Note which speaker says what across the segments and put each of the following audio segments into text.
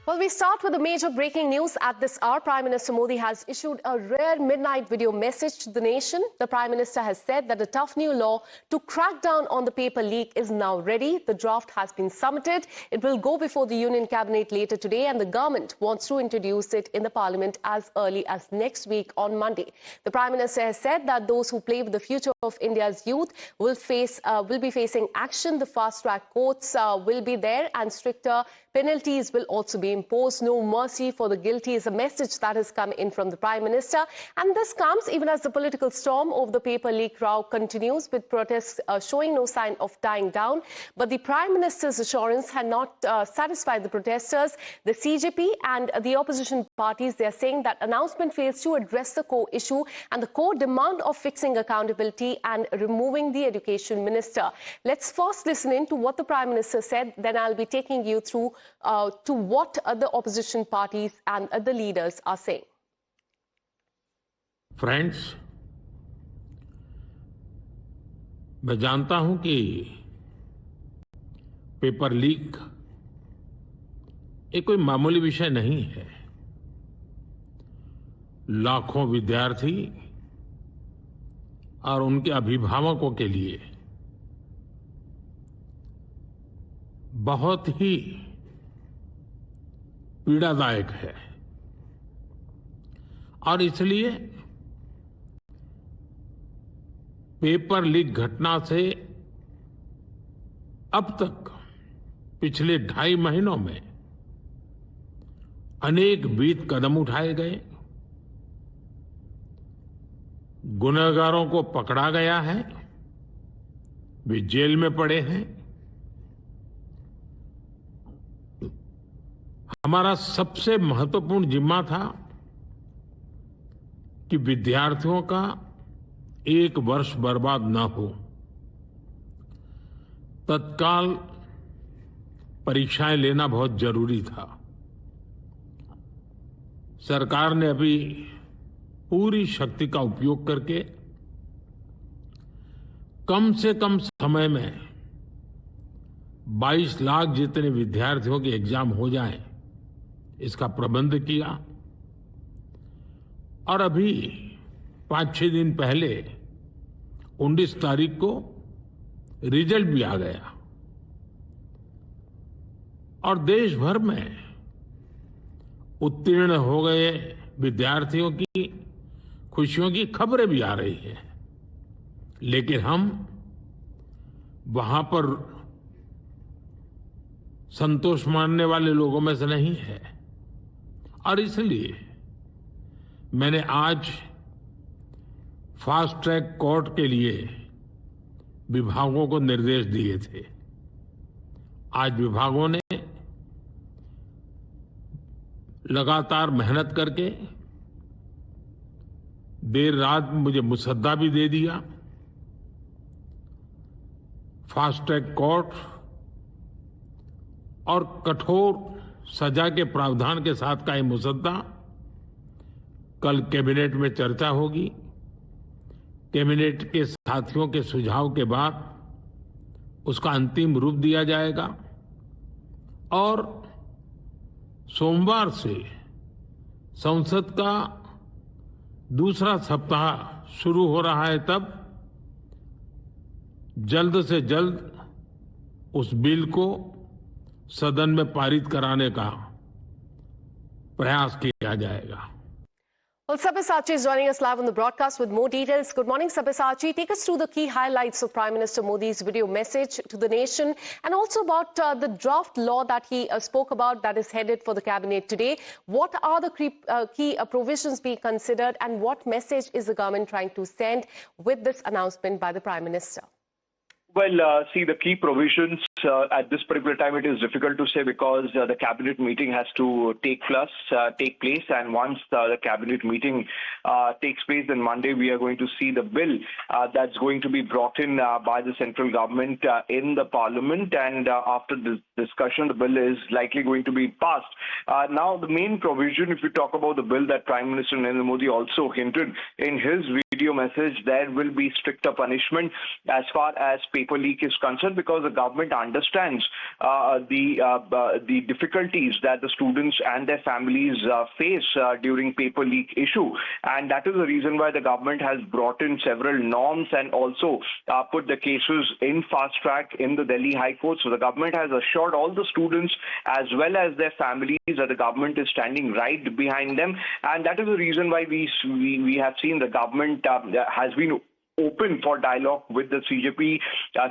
Speaker 1: Well, we start with the major breaking news at this hour. Prime Minister Modi has issued a rare midnight video message to the nation. The Prime Minister has said that a tough new law to crack down on the paper leak is now ready. The draft has been submitted. It will go before the Union Cabinet later today, and the government wants to introduce it in the Parliament as early as next week on Monday. The Prime Minister has said that those who play with the future of India's youth will be facing action. The fast-track courts will be there, and stricter penalties will also be imposed. No mercy for the guilty is a message that has come in from the Prime Minister. And this comes even as the political storm over the paper leak row continues, with protests showing no sign of dying down. But the Prime Minister's assurance had not satisfied the protesters. The CJP and the opposition parties, they are saying that announcement fails to address the core issue and the core demand of fixing accountability and removing the education minister. Let's first listen in to what the Prime Minister said, then I'll be taking you through to what the opposition parties and the leaders are saying.
Speaker 2: Friends, मैं जानता हूं कि paper leak एक कोई मामूली विषय नहीं है। लाखों विद्यार्थी और उनके अभिभावकों के लिए बहुत ही पीड़ादायक है, और इसलिए पेपर लीक घटना से अब तक पिछले 2.5 महीनों में अनेक विध कदम उठाए गए, गुनहगारों को पकड़ा गया है, वे जेल में पड़े हैं। हमारा सबसे महत्वपूर्ण जिम्मा था कि विद्यार्थियों का 1 वर्ष बर्बाद न हो। तत्काल परीक्षाएं लेना बहुत जरूरी था। सरकार ने अभी पूरी शक्ति का उपयोग करके कम से कम समय में 22 लाख जितने विद्यार्थियों के एग्जाम हो जाएं, इसका प्रबंध किया। और अभी 5-6 दिन पहले 19 तारीख को रिजल्ट भी आ गया, और देश भर में उत्तीर्ण हो गए विद्यार्थियों की खुशियों की खबरें भी आ रही हैं। लेकिन हम वहां पर संतोष मानने वाले लोगों में से नहीं है, और इसलिए मैंने आज फास्ट ट्रैक कोर्ट के लिए विभागों को निर्देश दिए थे। आज विभागों ने लगातार मेहनत करके देर रात मुझे मुसद्दा भी दे दिया। फास्ट ट्रैक कोर्ट और कठोर सजा के प्रावधान के साथ का ये मुसद्दा कल कैबिनेट में चर्चा होगी। कैबिनेट के साथियों के सुझाव के बाद उसका अंतिम रूप दिया जाएगा, और सोमवार से संसद का दूसरा सप्ताह शुरू हो रहा है। तब जल्द से जल्द उस बिल को सदन में पारित कराने का प्रयास किया जाएगा।
Speaker 1: Well, Sabyasachi is joining us live on the broadcast with more details. Good morning, Sabyasachi. Take us through the key highlights of Prime Minister Modi's video message to the nation, and also about the draft law that he spoke about that is headed for the cabinet today. What are the key provisions being considered, and what message is the government trying to send with this announcement by the Prime Minister?
Speaker 3: Well, see, the key provisions at this particular time, it is difficult to say because the cabinet meeting has to take place, and once the cabinet meeting takes place, then Monday we are going to see the bill that's going to be brought in by the central government in the parliament, and after this discussion, the bill is likely going to be passed. Now, the main provision, if we talk about the bill that Prime Minister Narendra Modi also hinted in his video message, there will be stricter punishment as far as paper leak is concerned, because the government understands the difficulties that the students and their families face during paper leak issue, and that is the reason why the government has brought in several norms and also put the cases in fast track in the Delhi High Court. So the government has assured all the students as well as their families that the government is standing right behind them, and that is the reason why we have seen the government has been open for dialogue with the CJP.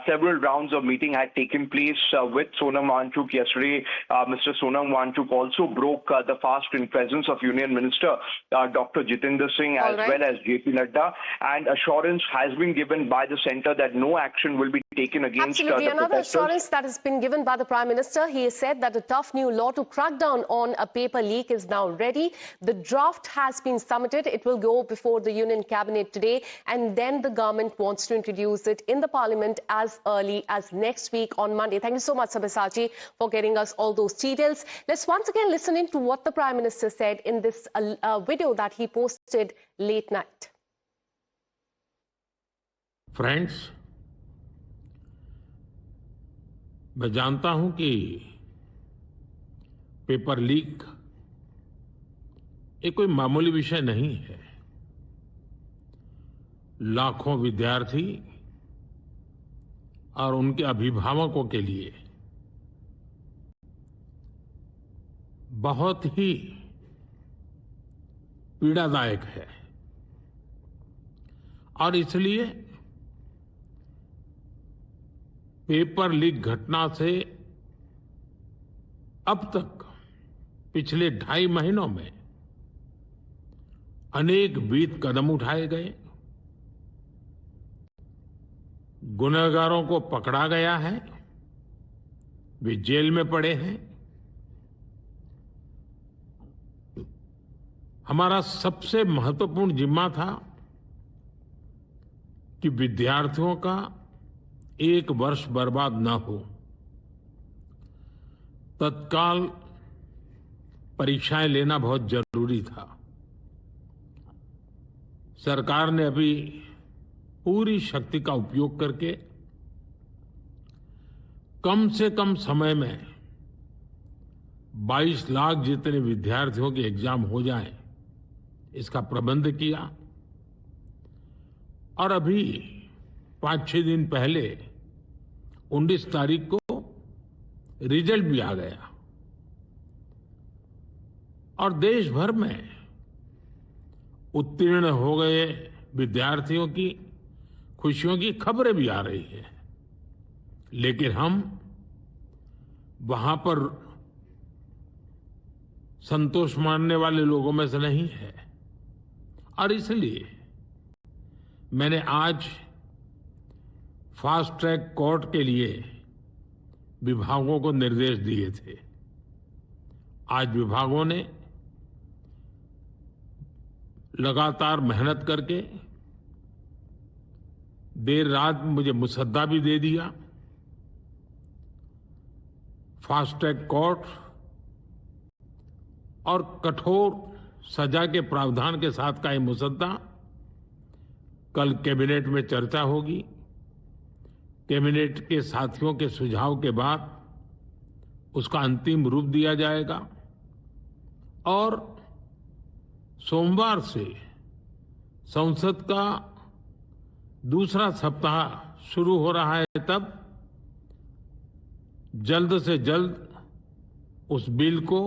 Speaker 3: Several rounds of meeting had taken place with Sonam Wangchuk yesterday. Mr. Sonam Wangchuk also broke the fast in presence of Union Minister Dr. Jitendra Singh as well as JP Nadda, and assurance has been given by the centre that no action will be taken against
Speaker 1: Absolutely.
Speaker 3: the
Speaker 1: Another
Speaker 3: protesters.
Speaker 1: assurance that has been given by the Prime Minister. He has said that a tough new law to crack down on a paper leak is now ready. The draft has been submitted. It will go before the Union Cabinet today, and then the government wants to introduce it in the Parliament as early as next week on Monday. Thank you so much, Sabyasachi, for getting us all those details. Let's once again listen in to what the Prime Minister said in this video that he posted late night.
Speaker 2: Friends, मैं जानता हूं कि paper leak ये कोई मामूली विषय नहीं है। लाखों विद्यार्थी और उनके अभिभावकों के लिए बहुत ही पीड़ादायक है, और इसलिए पेपर लीक घटना से अब तक पिछले 2.5 महीनों में अनेक विहित कदम उठाए गए, गुनहगारों को पकड़ा गया है, वे जेल में पड़े हैं। हमारा सबसे महत्वपूर्ण जिम्मा था कि विद्यार्थियों का 1 वर्ष बर्बाद न हो। तत्काल परीक्षाएं लेना बहुत जरूरी था। सरकार ने अभी पूरी शक्ति का उपयोग करके कम से कम समय में 22 लाख जितने विद्यार्थियों के एग्जाम हो जाएं, इसका प्रबंध किया। और अभी 5-6 दिन पहले 19 तारीख को रिजल्ट भी आ गया, और देश भर में उत्तीर्ण हो गए विद्यार्थियों की खुशियों की खबरें भी आ रही हैं। लेकिन हम वहां पर संतोष मानने वाले लोगों में से नहीं है, और इसलिए मैंने आज फास्ट ट्रैक कोर्ट के लिए विभागों को निर्देश दिए थे। आज विभागों ने लगातार मेहनत करके देर रात मुझे मुसद्दा भी दे दिया। फास्ट ट्रैक कोर्ट और कठोर सजा के प्रावधान के साथ का ये मुसद्दा कल कैबिनेट में चर्चा होगी। कैबिनेट के साथियों के सुझाव के बाद उसका अंतिम रूप दिया जाएगा, और सोमवार से संसद का दूसरा सप्ताह शुरू हो रहा है। तब जल्द से जल्द उस बिल को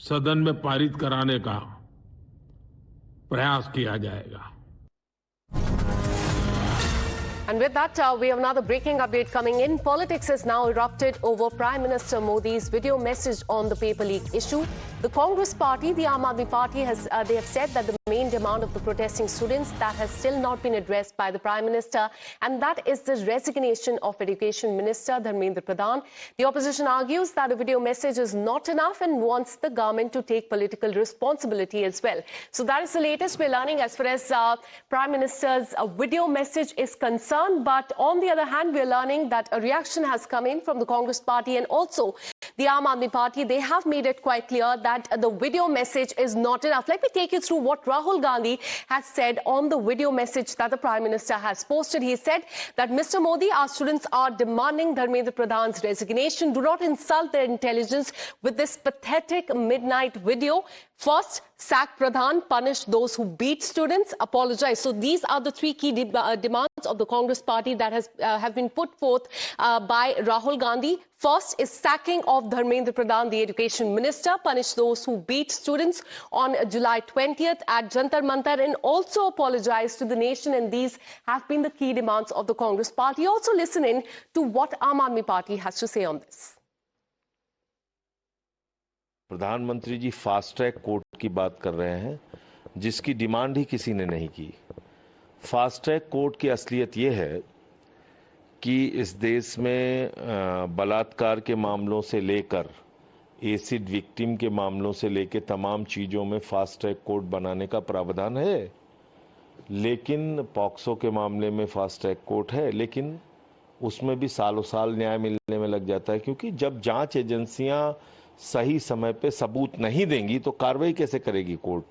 Speaker 2: सदन में पारित कराने का प्रयास किया जाएगा।
Speaker 1: And with that, we have another breaking update coming in. Politics has now erupted over Prime Minister Modi's video message on the paper leak issue. The Congress Party, the Aam Aadmi Party, they have said that the main demand of the protesting students that has still not been addressed by the Prime Minister, and that is the resignation of Education Minister Dharmendra Pradhan. The opposition argues that a video message is not enough and wants the government to take political responsibility as well. So that is the latest we're learning as far as Prime Minister's video message is concerned. But on the other hand, we're learning that a reaction has come in from the Congress Party and also the Aam Aadmi Party, they have made it quite clear that the video message is not enough. Let me take you through what Rahul Gandhi has said on the video message that the Prime Minister has posted. He said that, Mr. Modi, our students are demanding Dharmendra Pradhan's resignation. Do not insult their intelligence with this pathetic midnight video. First, sack Pradhan, punish those who beat students, apologize. So these are the three key demands of the Congress party that have been put forth by Rahul Gandhi. First is sacking of Dharmendra Pradhan, the education minister, punish those who beat students on July 20th at Jantar Mantar, and also apologize to the nation. And these have been the key demands of the Congress party. Also listen in to what Aam Aadmi Party has to say on this.
Speaker 4: प्रधानमंत्री जी fast track court की बात कर रहे हैं, जिसकी demand ही किसी ने नहीं की। फास्ट ट्रैक कोर्ट की असलियत ये है कि इस देश में बलात्कार के मामलों से लेकर एसिड विक्टिम के मामलों से लेकर तमाम चीज़ों में फास्ट ट्रैक कोर्ट बनाने का प्रावधान है। लेकिन पॉक्सो के मामले में फास्ट ट्रैक कोर्ट है, लेकिन उसमें भी सालों साल न्याय मिलने में लग जाता है, क्योंकि जब जांच एजेंसियां सही समय पे सबूत नहीं देंगी तो कार्रवाई कैसे करेगी court.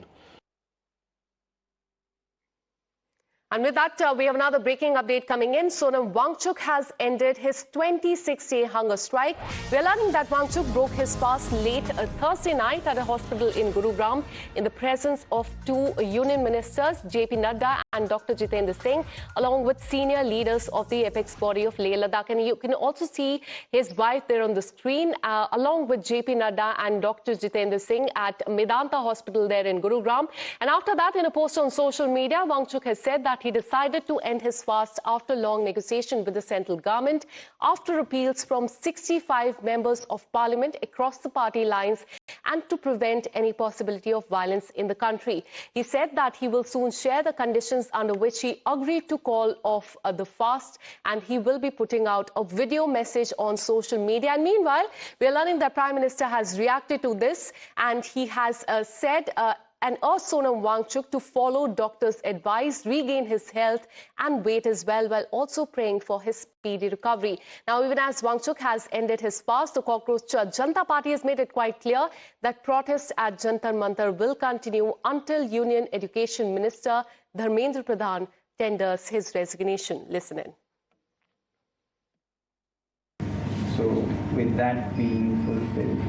Speaker 1: And with that, we have another breaking update coming in. Sonam Wangchuk has ended his 26-day hunger strike. We are learning that Wangchuk broke his fast late Thursday night at a hospital in Gurugram in the presence of two union ministers, JP Nadda and Dr. Jitendra Singh, along with senior leaders of the apex body of Leh Ladakh. And you can also see his wife there on the screen, along with JP Nadda and Dr. Jitendra Singh at Medanta Hospital there in Gurugram. And after that, in a post on social media, Wangchuk has said that he decided to end his fast after long negotiation with the central government, after appeals from 65 members of parliament across the party lines, and to prevent any possibility of violence in the country. He said that he will soon share the conditions under which he agreed to call off the fast, and he will be putting out a video message on social media. And meanwhile, we are learning that Prime Minister has reacted to this, and he has said and urged Sonam Wangchuk to follow doctors' advice, regain his health and weight as well, while also praying for his speedy recovery. Now, even as Wangchuk has ended his fast, the Cockroach Janata Party has made it quite clear that protests at Jantar Mantar will continue until Union Education Minister Dharmendra Pradhan tenders his resignation. Listen in.
Speaker 5: So, with that being fulfilled,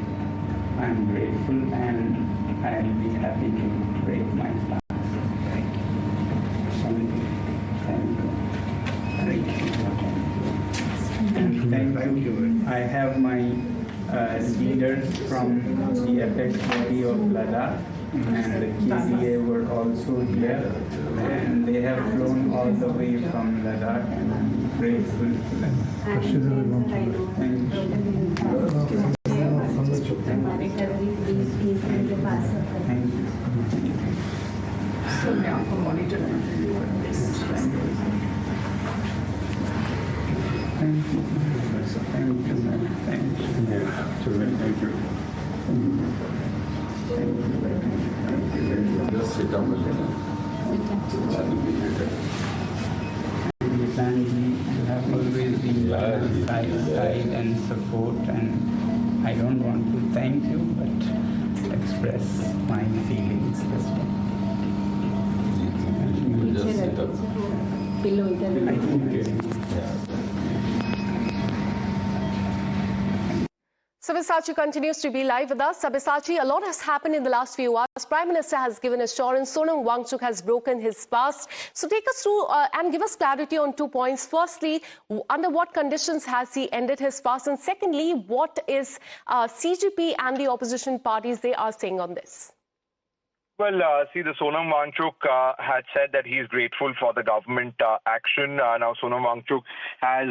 Speaker 5: I am grateful and I will be happy to break my fast. Thank you. Thank you. Thank you. I have my leaders from the apex body of Ladakh and the KDA were also here, and they have flown all the way from Ladakh, and I'm grateful to them. Thank you. So मैं आपको monitor you have always been by my side and support, and I don't want to thank you, but express my feelings this way.
Speaker 1: Sabyasachi continues to be live with us. Sabyasachi, a lot has happened in the last few hours. Prime Minister has given assurance. Sonam Wangchuk has broken his fast. So take us through and give us clarity on 2 points. Firstly, under what conditions has he ended his fast? And secondly, what is CGP and the opposition parties they are saying on this?
Speaker 3: Well, the Sonam Wangchuk had said that he is grateful for the government action. Now, Sonam Wangchuk has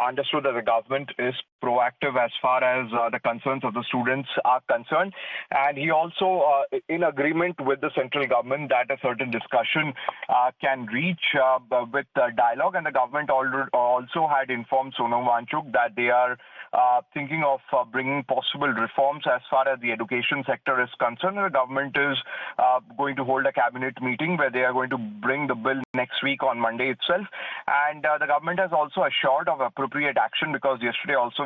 Speaker 3: understood that the government is proactive as far as the concerns of the students are concerned. And he also, in agreement with the central government, that a certain discussion can reach with dialogue. And the government also had informed Sonam Wangchuk that they are thinking of bringing possible reforms as far as the education sector is concerned. And the government is going to hold a cabinet meeting where they are going to bring the bill next week on Monday itself. And the government has also assured of appropriate action, because yesterday also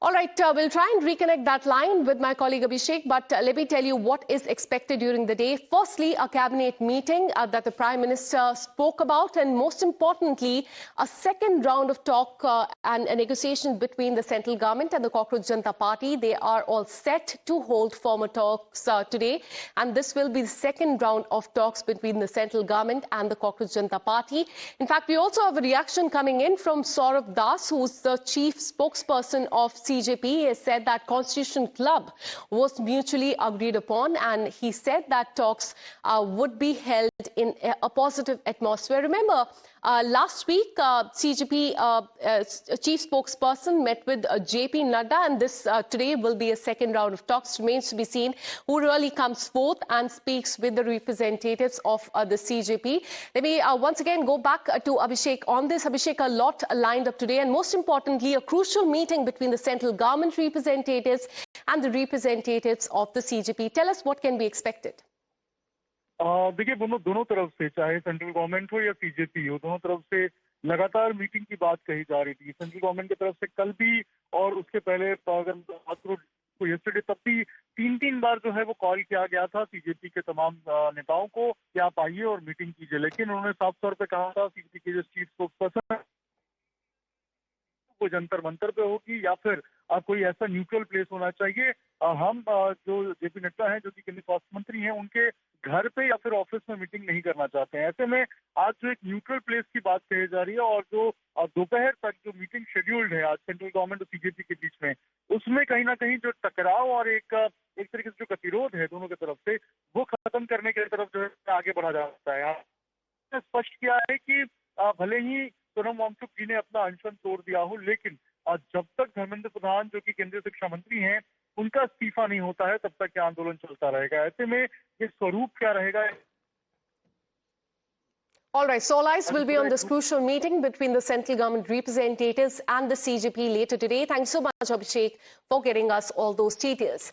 Speaker 1: All right, we'll try and reconnect that line with my colleague Abhishek, but let me tell you what is expected during the day. Firstly, a cabinet meeting that the Prime Minister spoke about, and most importantly, a second round of talk and a negotiation between the central government and the Cockroach Janata Party. They are all set to hold formal talks today, and this will be the second round of talks between the central government and the Cockroach Janata Party. In fact, we also have a reaction coming in from Saurabh Das, who's the chief spokesperson of CJP. Has said that Constitution Club was mutually agreed upon, and he said that talks would be held in a positive atmosphere. Remember, last week, CJP chief spokesperson met with JP Nadda, and this today will be a second round of talks. Remains to be seen who really comes forth and speaks with the representatives of the CJP. Let me once again go back to Abhishek on this. Abhishek, a lot lined up today, and most importantly, a crucial meeting between the central government representatives and the representatives of the CJP. Tell us what can be expected.
Speaker 6: देखिए दोनों तरफ से, चाहे central government हो या CJP हो, दोनों तरफ से लगातार मीटिंग की बात कही जा रही थी। सेंट्रल गवर्नमेंट की तरफ से कल भी और उसके पहले अगर बात करो यस्टरडे, तब भी तीन बार जो है वो कॉल किया गया था सीजेपी के तमाम नेताओं को कि आप आइए और मीटिंग कीजिए, लेकिन उन्होंने साफ तौर पे कहा था सीजेपी के जो चीफ स्पोक्सपर्सन वो जंतर मंतर पे होगी या फिर कोई ऐसा न्यूट्रल प्लेस होना चाहिए। हम जो जेपी नड्डा हैं, जो कि केंद्रीय स्वास्थ्य मंत्री हैं, उनके घर पे या फिर ऑफिस में मीटिंग नहीं करना चाहते हैं। ऐसे में आज जो एक न्यूट्रल प्लेस की बात कही जा रही है और जो दोपहर तक जो मीटिंग शेड्यूल्ड है आज सेंट्रल गवर्नमेंट और सीजेपी के बीच में, उसमें कहीं ना कहीं जो टकराव और एक तरीके से जो गतिरोध है दोनों की तरफ से, वो खत्म करने की तरफ जो है आगे बढ़ा जा सकता है। यहाँ स्पष्ट किया है कि भले ही सोनम वांगचुक जी ने अपना अनशन तोड़ दिया हो, लेकिन जब तक धर्मेंद्र प्रधान जो कि केंद्रीय शिक्षा मंत्री हैं, उनका इस्तीफा नहीं होता है, तब तक यह आंदोलन चलता रहेगा। ऐसे में ये स्वरूप क्या रहेगा?
Speaker 1: All right, so all eyes will be on this crucial meeting between the central government representatives and the CJP later today. Thanks so much, Abhishek, for getting us all those details.